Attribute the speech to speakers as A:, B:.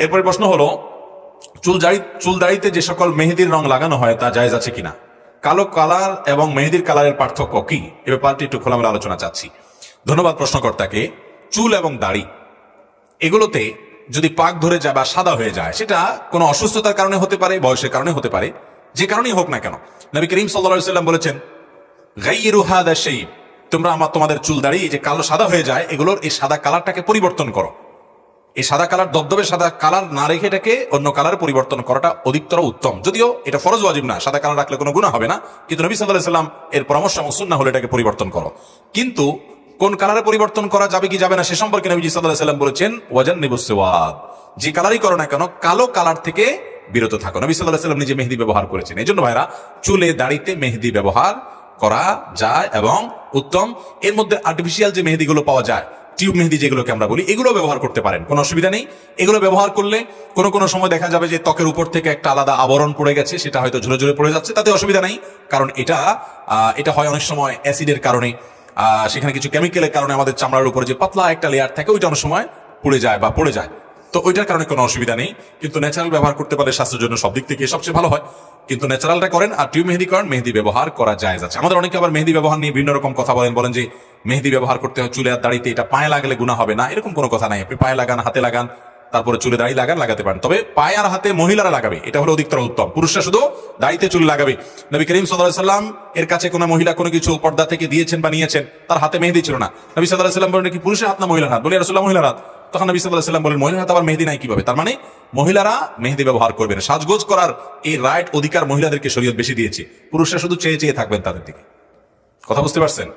A: এরপরে প্রশ্ন হলো, চুল দাড়িতে যে সকল মেহেদির রং লাগানো হয় তা জায়েজ আছে কিনা, কালো কালার এবং মেহেদির কালারের পার্থক্য কি, এ ব্যাপারটি একটু খোলামেলা আলোচনা চাচ্ছি। ধন্যবাদ প্রশ্নকর্তাকে। চুল এবং দাড়ি এগুলোতে যদি পাক ধরে যায় বা সাদা হয়ে যায়, সেটা কোনো অসুস্থতার কারণে হতে পারে, বয়সের কারণে হতে পারে, যে কারণেই হোক না কেন। নবী করিম সাল্লাল্লাহু আলাইহি ওয়াসাল্লাম বলেছেন, গাইয়িরু হাদা শাইব, তোমরা তোমাদের চুল দাড়ি যে কালো সাদা হয়ে যায় এগুলোর এই সাদা কালারটাকে পরিবর্তন করো। এই সাদা কালার, দবদবে সাদা কালার না রেখে এটাকে অন্য কালারে পরিবর্তন করাটা অধিকতর উত্তম। যদিও এটা ফরজ ওয়াজিব না, সাদা কালার রাখলে কোনো গুনাহ হবে না, কিন্তু নবী সাল্লাল্লাহু আলাইহি ওয়াসাল্লাম এর পরামর্শ এবং সুন্নাহ হলো এটাকে পরিবর্তন করো। কিন্তু কোন কালারে পরিবর্তন করা যাবে কি যাবে না সে সম্পর্কে নবী সাল্লাল্লাহু আলাইহি ওয়াসাল্লাম বলেছেন, ওয়াজান্নিবুস সিওয়াদ, যে কালারই করো না কেন কালো কালার থেকে বিরত থাকো। নবী সাল্লাল্লাহু আলাইহি ওয়াসাল্লাম নিজে মেহেদি ব্যবহার করেছেন। এই জন্য ভাইরা, চুলে দাড়িতে মেহেদি ব্যবহার করা যায় এবং উত্তম। এর মধ্যে আর্টিফিশিয়াল যে মেহেদিগুলো পাওয়া যায়, টিউব মেহেদি যেগুলোকে আমরা বলি, এগুলো ব্যবহার করতে পারেন, কোনো অসুবিধা নেই। এগুলো ব্যবহার করলে কোনো সময় দেখা যাবে যে ত্বকের উপর থেকে একটা আলাদা আবরণ পড়ে গেছে, সেটা হয়তো ঝুলে ঝুলে পড়ে যাচ্ছে, তাতে অসুবিধা নেই। কারণ এটা হয় অনেক সময় অ্যাসিডের কারণে, সেখানে কিছু কেমিক্যালের কারণে আমাদের চামড়ার উপরে যে পাতলা একটা লেয়ার থাকে ওইটা অনেক সময় পড়ে যায়, তো ওইটার কারণে কোনো অসুবিধা নেই। কিন্তু ন্যাচারাল ব্যবহার করতে পারলে স্বাস্থ্যের জন্য সব দিক থেকে সবচেয়ে ভালো হয়। কিন্তু ন্যাচারালটা করেন আর টিউব মেহেদি করেন, মেহেদি ব্যবহার করা জায়েজ আছে। আমাদের অনেকে আবার মেহেদি ব্যবহার নিয়ে বিভিন্ন রকম কথা বলেন যে মেহেদি ব্যবহার করতে হয় চুলে আর দাড়িতে, এটা পায়ে লাগলে গুনাহ হবে না, এরকম কোনো কথা নাই। আপনি পায়ে লাগান, হাতে লাগান, তারপরে চুলে দাড়ি লাগাতে পারেন, তবে পায়ে আর হাতে মহিলারা লাগাবে, এটা হলো অধিকতর উত্তম। পুরুষরা শুধু দাড়িতে চুল লাগাবে। নবী করিম সাল্লাল্লাহু আলাইহি ওয়াসাল্লাম এর কাছে কোনো মহিলা কোনো কিছু পর্দা থেকে দিয়েছেন বা নিয়েছেন, তার হাতে মেহেদি ছিল না। নবী সাল্লাল্লাহু আলাইহি ওয়াসাল্লাম বলেন, কি পুরুষের হাত না মহিলার হাত? বলি ইয়া রাসূলুল্লাহ, মহিলার হাত। তখন নবী সাল্লাল্লাহু আলাইহি ওয়াসাল্লাম বলেন, মহিলার হাত আবার মেহেদি নাই কিভাবে? তার মানে মহিলারা মেহেদি ব্যবহার করবেন। সাজগোজ করার এই রাইট, অধিকার মহিলাদেরকে শরীয়ত বেশি দিয়েছে, পুরুষরা শুধু চেয়ে চেয়ে থাকবেন তাদের দিকে। কথা বুঝতে পারছেন?